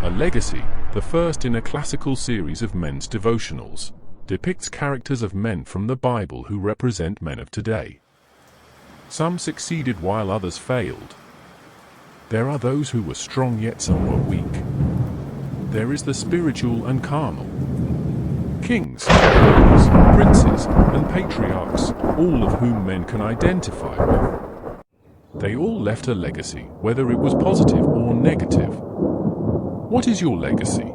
A legacy, the first in a classical series of men's devotionals, depicts characters of men from the Bible who represent men of today. Some succeeded while others failed. There are those who were strong yet some were weak. There is the spiritual and carnal. Kings, rulers, princes, and patriarchs, all of whom men can identify with. They all left a legacy, whether it was positive or negative. What is your legacy?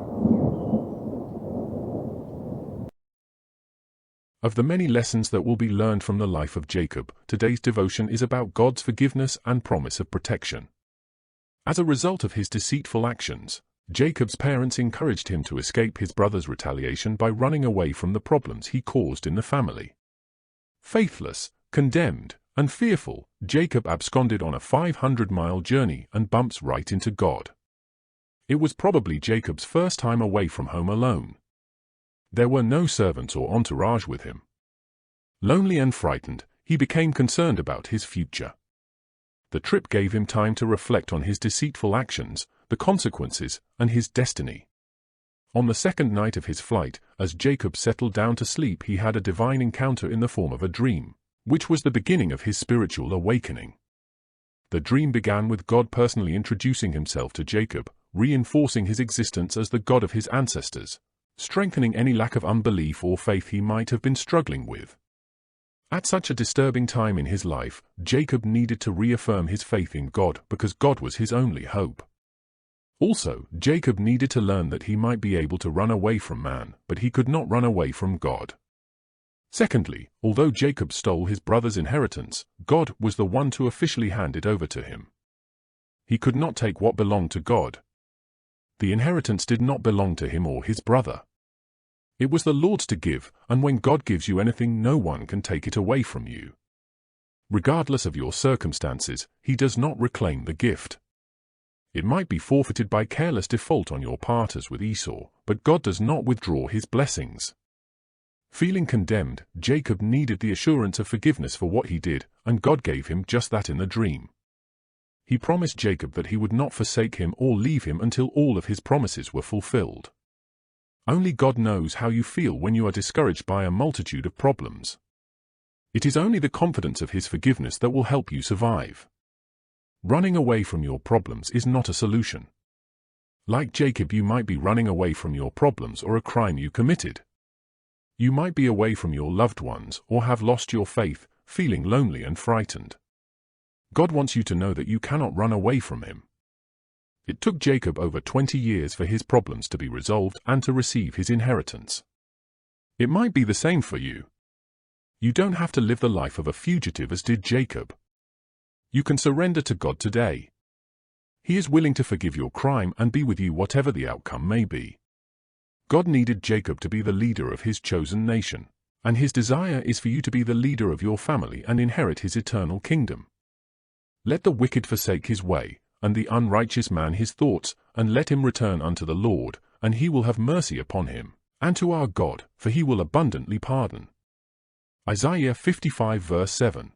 Of the many lessons that will be learned from the life of Jacob, today's devotion is about God's forgiveness and promise of protection. As a result of his deceitful actions, Jacob's parents encouraged him to escape his brother's retaliation by running away from the problems he caused in the family. Faithless, condemned, and fearful, Jacob absconded on a 500-mile journey and bumps right into God. It was probably Jacob's first time away from home alone. There were no servants or entourage with him. Lonely and frightened, he became concerned about his future. The trip gave him time to reflect on his deceitful actions, the consequences, and his destiny. On the second night of his flight, as Jacob settled down to sleep, he had a divine encounter in the form of a dream, which was the beginning of his spiritual awakening. The dream began with God personally introducing himself to Jacob, reinforcing his existence as the God of his ancestors, strengthening any lack of unbelief or faith he might have been struggling with. At such a disturbing time in his life, Jacob needed to reaffirm his faith in God because God was his only hope. Also, Jacob needed to learn that he might be able to run away from man, but he could not run away from God. Secondly, although Jacob stole his brother's inheritance, God was the one to officially hand it over to him. He could not take what belonged to God. The inheritance did not belong to him or his brother. It was the Lord's to give, and when God gives you anything, no one can take it away from you. Regardless of your circumstances, he does not reclaim the gift. It might be forfeited by careless default on your part as with Esau, but God does not withdraw his blessings. Feeling condemned, Jacob needed the assurance of forgiveness for what he did, and God gave him just that in the dream. He promised Jacob that he would not forsake him or leave him until all of his promises were fulfilled. Only God knows how you feel when you are discouraged by a multitude of problems. It is only the confidence of his forgiveness that will help you survive. Running away from your problems is not a solution. Like Jacob, you might be running away from your problems or a crime you committed. You might be away from your loved ones or have lost your faith, feeling lonely and frightened. God wants you to know that you cannot run away from him. It took Jacob over 20 years for his problems to be resolved and to receive his inheritance. It might be the same for you. You don't have to live the life of a fugitive as did Jacob. You can surrender to God today. He is willing to forgive your crime and be with you whatever the outcome may be. God needed Jacob to be the leader of his chosen nation, and his desire is for you to be the leader of your family and inherit his eternal kingdom. Let the wicked forsake his way, and the unrighteous man his thoughts, and let him return unto the Lord, and he will have mercy upon him, and to our God, for he will abundantly pardon. Isaiah 55 verse 7.